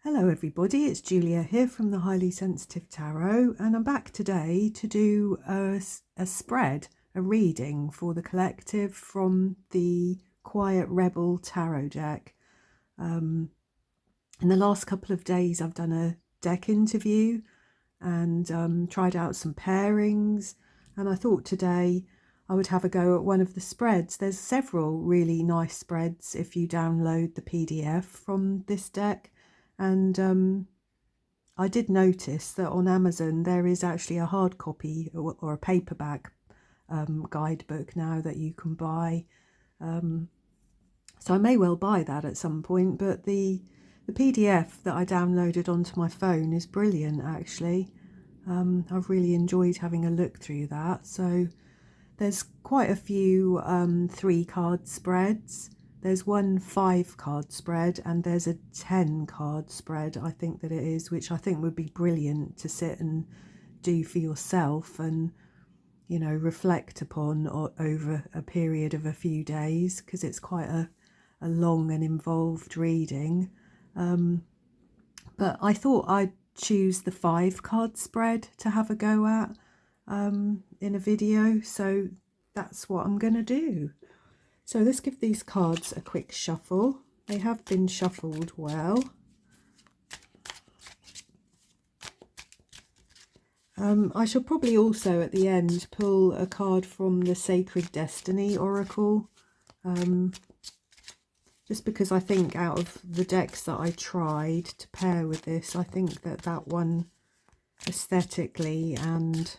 Hello everybody, it's Julia here from the Highly Sensitive Tarot, and I'm back today to do a spread, a reading for the collective from the Quiet Rebel Tarot deck. In the last couple of days I've done a deck interview and tried out some pairings, and I thought today I would have a go at one of the spreads. There's several really nice spreads if you download the PDF from this deck. And I did notice that on Amazon there is actually a hard copy or a paperback guidebook now that you can buy. So I may well buy that at some point, but the PDF that I downloaded onto my phone is brilliant actually. I've really enjoyed having a look through that. So there's quite a few 3-card spreads. There's one 5-card spread and there's a 10-card spread, I think that it is, which I think would be brilliant to sit and do for yourself and, you know, reflect upon over a period of a few days, because it's quite a long and involved reading. But I thought I'd choose the 5-card spread to have a go at in a video, so that's what I'm going to do. So let's give these cards a quick shuffle. They have been shuffled well. I shall probably also at the end pull a card from the Sacred Destiny Oracle, just because I think out of the decks that I tried to pair with this, I think that that one aesthetically and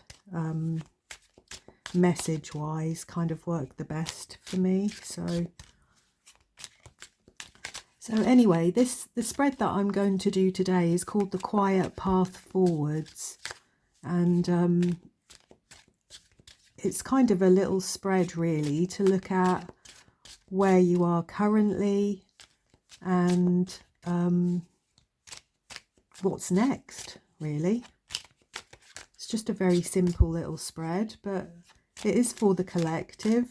message wise kind of worked the best for me. So anyway, the spread that I'm going to do today is called The Quiet Path Forwards, and it's kind of a little spread really to look at where you are currently and what's next really. It's just a very simple little spread, but it is for the collective.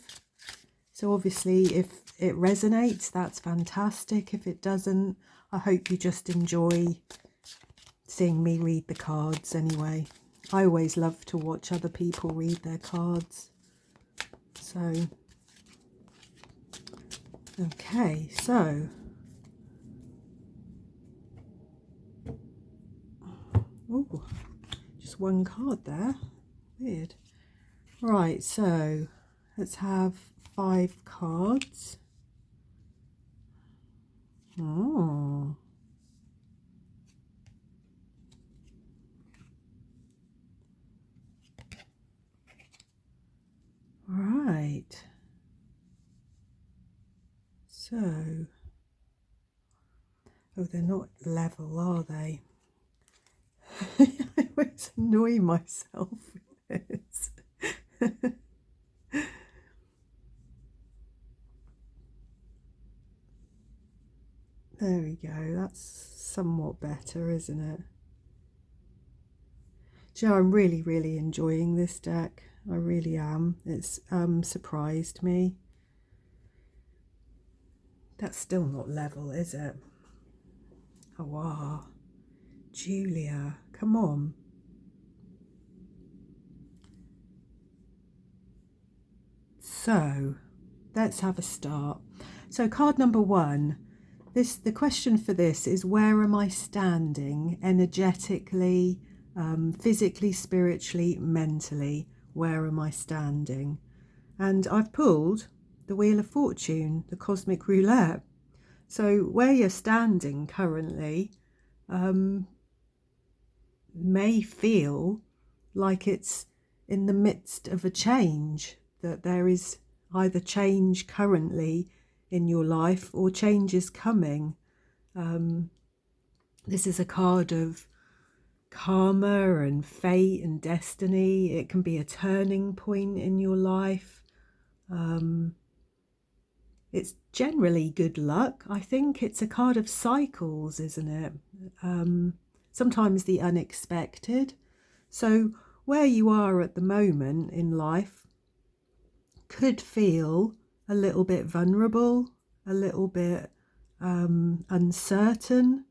So obviously if it resonates, that's fantastic. If it doesn't, I hope you just enjoy seeing me read the cards anyway. I always love to watch other people read their cards. So, okay, so ooh, just one card there. Weird. Right, so let's have 5 cards. Oh. Right. So, oh, they're not level, are they? I always annoy myself with this. There we go, that's somewhat better, isn't it? Do you know, I'm really enjoying this deck. I really am. It's surprised me. That's still not level, is it? Oh, wow. Julia, come on. So, let's have a start. So, card number 1. The question for this is, where am I standing energetically, physically, spiritually, mentally? Where am I standing? And I've pulled the Wheel of Fortune, the Cosmic Roulette. So where you're standing currently may feel like it's in the midst of a change, that there is either change currently in your life or change is coming. This is a card of karma and fate and destiny. It can be a turning point in your life. It's generally good luck. I think it's a card of cycles, isn't it? Sometimes the unexpected. So where you are at the moment in life could feel a little bit vulnerable, a little bit uncertain.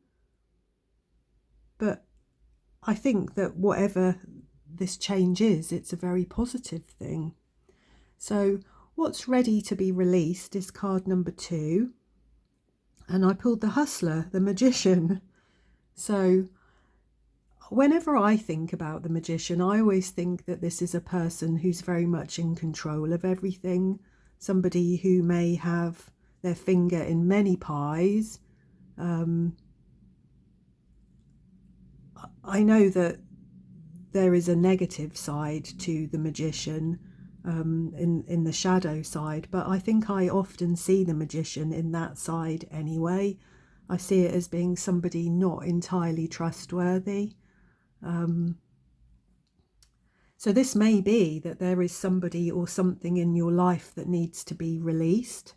But I think that whatever this change is, it's a very positive thing. So what's ready to be released is card number 2. And I pulled the Hustler, the Magician. So whenever I think about the Magician, I always think that this is a person who's very much in control of everything. Somebody who may have their finger in many pies. I know that there is a negative side to the Magician, in the shadow side, but I think I often see the Magician in that side anyway. I see it as being somebody not entirely trustworthy. So this may be that there is somebody or something in your life that needs to be released,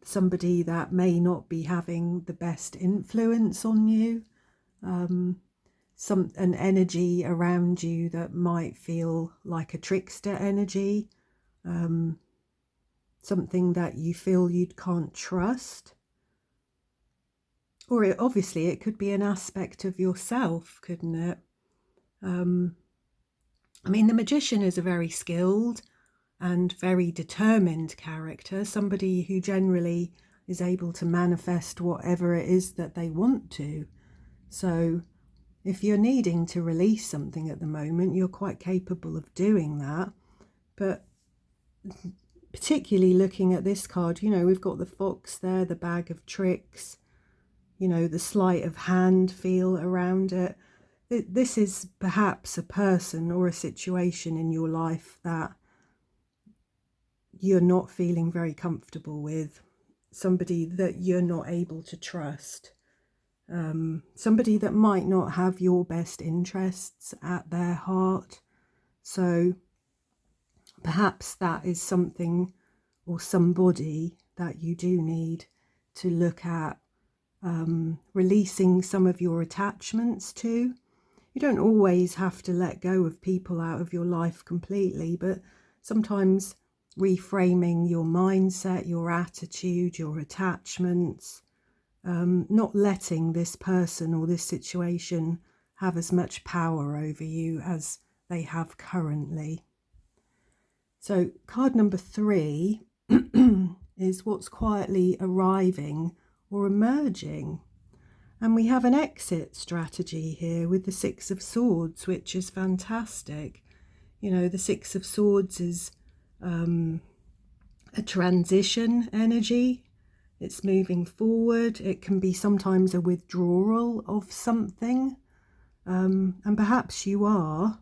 somebody that may not be having the best influence on you, an energy around you that might feel like a trickster energy, something that you feel you can't trust. Or obviously it could be an aspect of yourself, couldn't it? I mean, the Magician is a very skilled and very determined character, somebody who generally is able to manifest whatever it is that they want to. So if you're needing to release something at the moment, you're quite capable of doing that. But particularly looking at this card, you know, we've got the fox there, the bag of tricks, you know, the sleight of hand feel around it. This is perhaps a person or a situation in your life that you're not feeling very comfortable with, somebody that you're not able to trust, somebody that might not have your best interests at their heart. So perhaps that is something or somebody that you do need to look at releasing some of your attachments to. You don't always have to let go of people out of your life completely, but sometimes reframing your mindset, your attitude, your attachments, not letting this person or this situation have as much power over you as they have currently. So card number 3 is what's quietly arriving or emerging. And we have an exit strategy here with the 6 of Swords, which is fantastic. You know, the 6 of Swords is a transition energy. It's moving forward. It can be sometimes a withdrawal of something. And perhaps you are,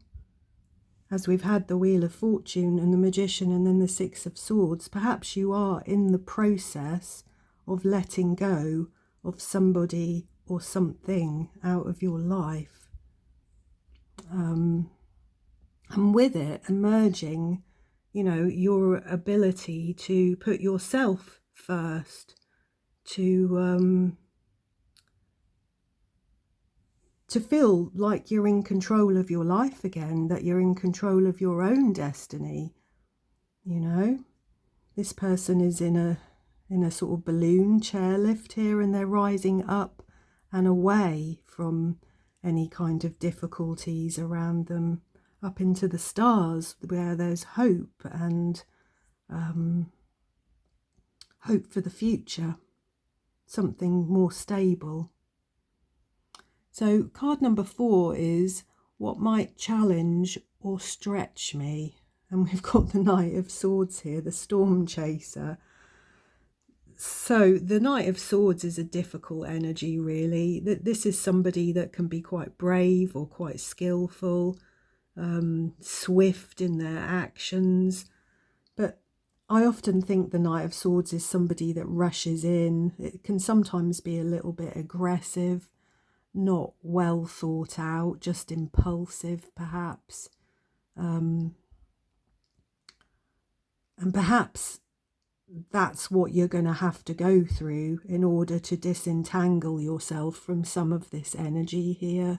as we've had the Wheel of Fortune and the Magician and then the 6 of Swords, perhaps you are in the process of letting go of somebody or something out of your life. And with it emerging, you know, your ability to put yourself first, to feel like you're in control of your life again, that you're in control of your own destiny. You know, this person is in a sort of balloon chairlift here, and they're rising up and away from any kind of difficulties around them, up into the stars where there's hope and hope for the future, something more stable. So card number 4 is what might challenge or stretch me. And we've got the Knight of Swords here, the Storm Chaser. So the Knight of Swords is a difficult energy, really. This is somebody that can be quite brave or quite skillful, swift in their actions. But I often think the Knight of Swords is somebody that rushes in. It can sometimes be a little bit aggressive, not well thought out, just impulsive perhaps. And perhaps that's what you're going to have to go through in order to disentangle yourself from some of this energy here,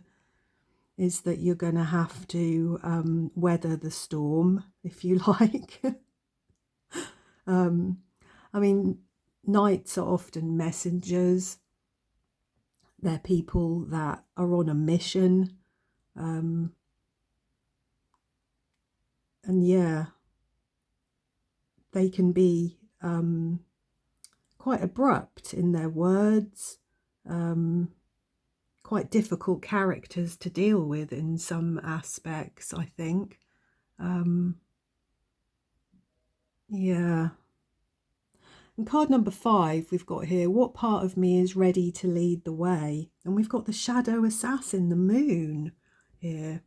is that you're going to have to weather the storm, if you like. I mean, knights are often messengers. They're people that are on a mission. And yeah, they can be quite abrupt in their words, quite difficult characters to deal with in some aspects, I think. Yeah. And card number 5 we've got here, what part of me is ready to lead the way? And we've got the shadow assassin, the moon here,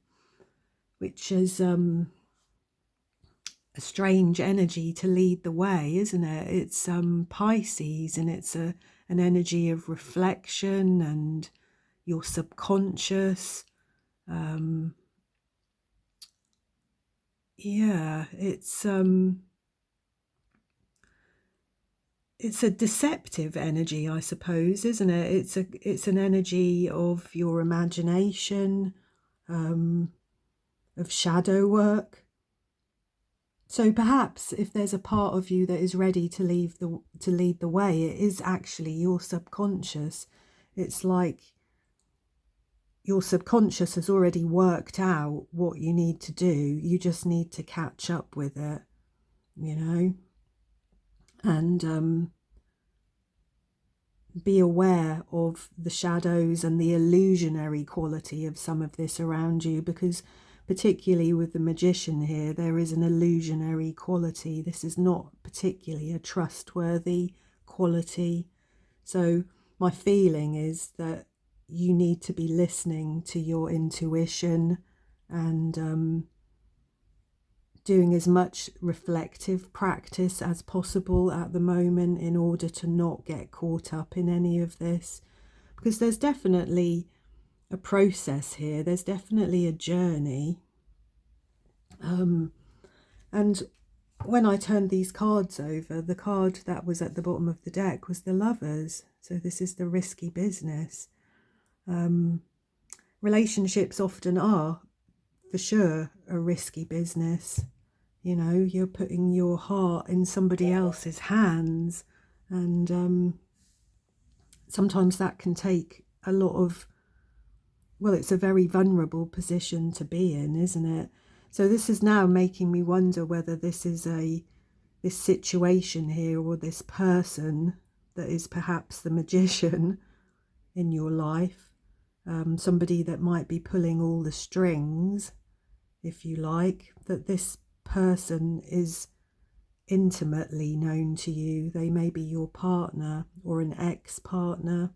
which is a strange energy to lead the way, isn't it? It's Pisces, and it's an energy of reflection and your subconscious. Yeah, it's a deceptive energy, I suppose, isn't it? It's an energy of your imagination, of shadow work. So perhaps if there's a part of you that is ready to lead the way, it is actually your subconscious. It's like your subconscious has already worked out what you need to do. You just need to catch up with it, and be aware of the shadows and the illusionary quality of some of this around you, because particularly with the magician here, there is an illusionary quality. This is not particularly a trustworthy quality. So my feeling is that you need to be listening to your intuition and doing as much reflective practice as possible at the moment in order to not get caught up in any of this, because there's definitely a process here, there's definitely a journey. And when I turned these cards over, the card that was at the bottom of the deck was the Lovers. So this is the risky business. Relationships often are, for sure, a risky business. You're putting your heart in somebody else's hands, and sometimes that can take a lot of, well, it's a very vulnerable position to be in, isn't it? So this is now making me wonder whether this is this situation here, or this person that is perhaps the magician in your life, somebody that might be pulling all the strings, if you like, that this person is intimately known to you. They may be your partner or an ex-partner.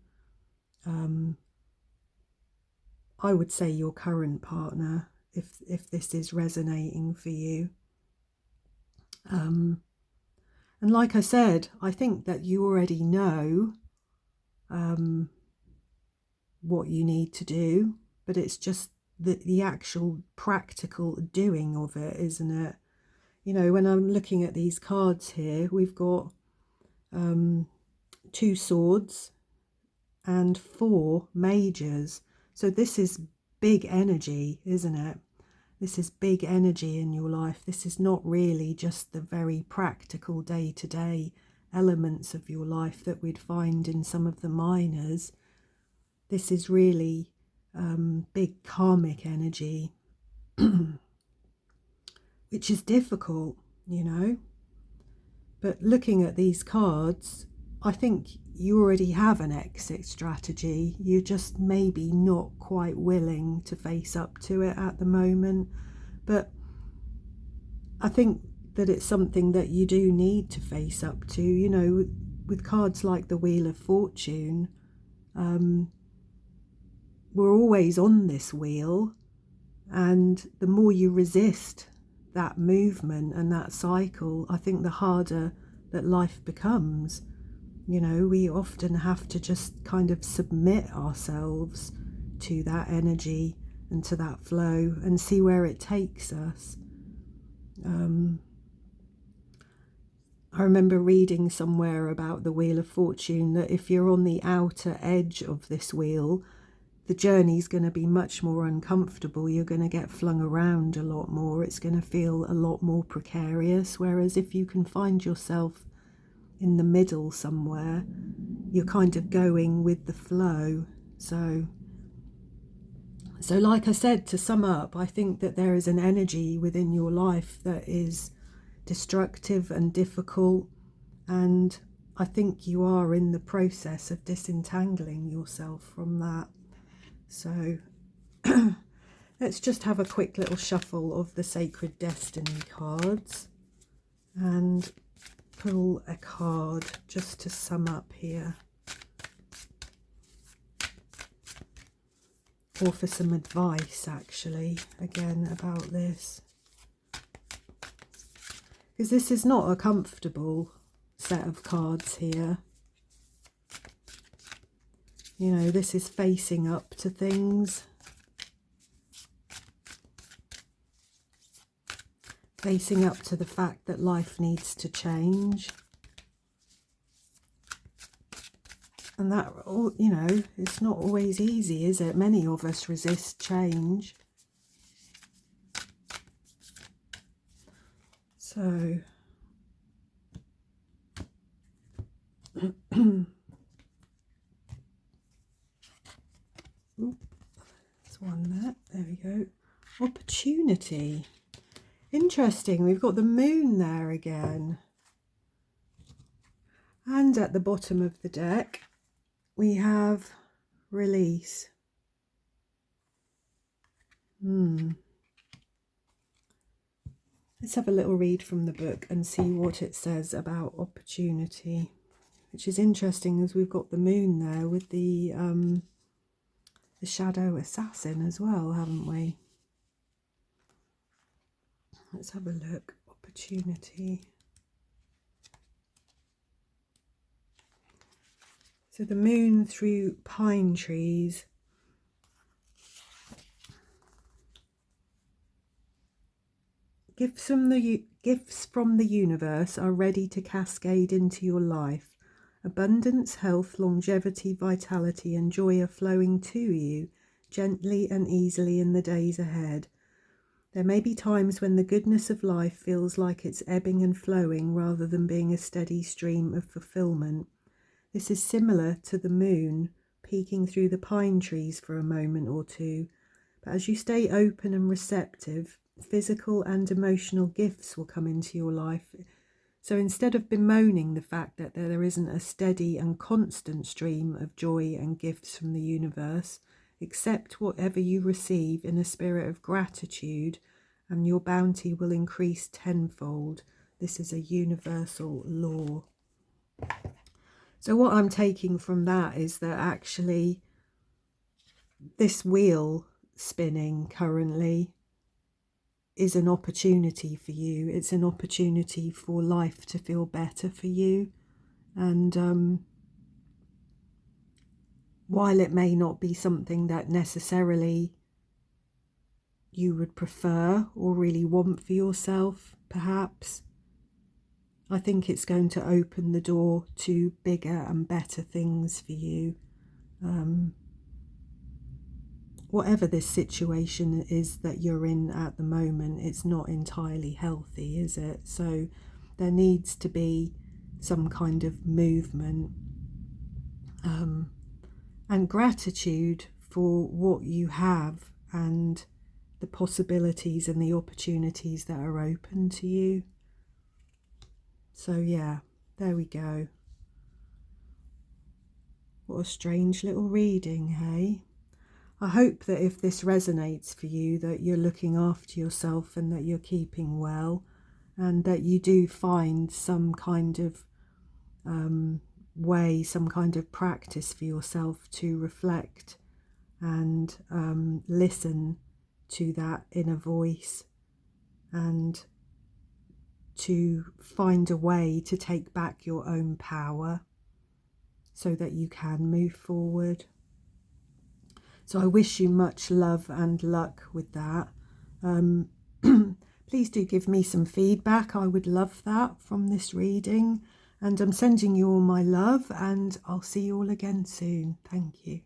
I would say your current partner, if this is resonating for you. And like I said, I think that you already know what you need to do, but it's just the actual practical doing of it, isn't it? When I'm looking at these cards here, we've got 2 swords and 4 majors. So this is big energy, isn't it? This is big energy in your life. This is not really just the very practical day-to-day elements of your life that we'd find in some of the minors. This is really big karmic energy, which is difficult, But looking at these cards, I think you already have an exit strategy. You're just maybe not quite willing to face up to it at the moment. But I think that it's something that you do need to face up to. With cards like the Wheel of Fortune, we're always on this wheel, and the more you resist that movement and that cycle, I think the harder that life becomes. We often have to just kind of submit ourselves to that energy and to that flow and see where it takes us. I remember reading somewhere about the Wheel of Fortune that if you're on the outer edge of this wheel, the journey's going to be much more uncomfortable. You're going to get flung around a lot more. It's going to feel a lot more precarious. Whereas if you can find yourself in the middle somewhere, you're kind of going with the flow. So like I said, to sum up, I think that there is an energy within your life that is destructive and difficult, and I think you are in the process of disentangling yourself from that. So let's just have a quick little shuffle of the Sacred Destiny cards and pull a card just to sum up here, or for some advice actually again about this, because this is not a comfortable set of cards here. You know, this is facing up to things, facing up to the fact that life needs to change. And that, you know, it's not always easy, is it? Many of us resist change. So, there's one there. There we go. Opportunity. Interesting. We've got the moon there again. And at the bottom of the deck, we have release. Let's have a little read from the book and see what it says about opportunity, which is interesting as we've got the moon there with the shadow assassin as well, haven't we? Let's have a look. Opportunity. So the moon through pine trees. Gifts from the universe are ready to cascade into your life. Abundance, health, longevity, vitality and joy are flowing to you gently and easily in the days ahead. There may be times when the goodness of life feels like it's ebbing and flowing rather than being a steady stream of fulfillment. This is similar to the moon peeking through the pine trees for a moment or two, but as you stay open and receptive, physical and emotional gifts will come into your life. So instead of bemoaning the fact that there isn't a steady and constant stream of joy and gifts from the universe, accept whatever you receive in a spirit of gratitude, and your bounty will increase tenfold. This is a universal law. So what I'm taking from that is that actually this wheel spinning currently is an opportunity for you. It's an opportunity for life to feel better for you. And while it may not be something that necessarily you would prefer or really want for yourself, perhaps, I think it's going to open the door to bigger and better things for you. Whatever this situation is that you're in at the moment, it's not entirely healthy, is it? So there needs to be some kind of movement and gratitude for what you have and the possibilities and the opportunities that are open to you. So yeah, there we go. What a strange little reading, hey? I hope that if this resonates for you, that you're looking after yourself and that you're keeping well, and that you do find some kind of way, some kind of practice for yourself to reflect and listen to that inner voice, and to find a way to take back your own power so that you can move forward. So I wish you much love and luck with that. Please do give me some feedback. I would love that from this reading. And I'm sending you all my love, and I'll see you all again soon. Thank you.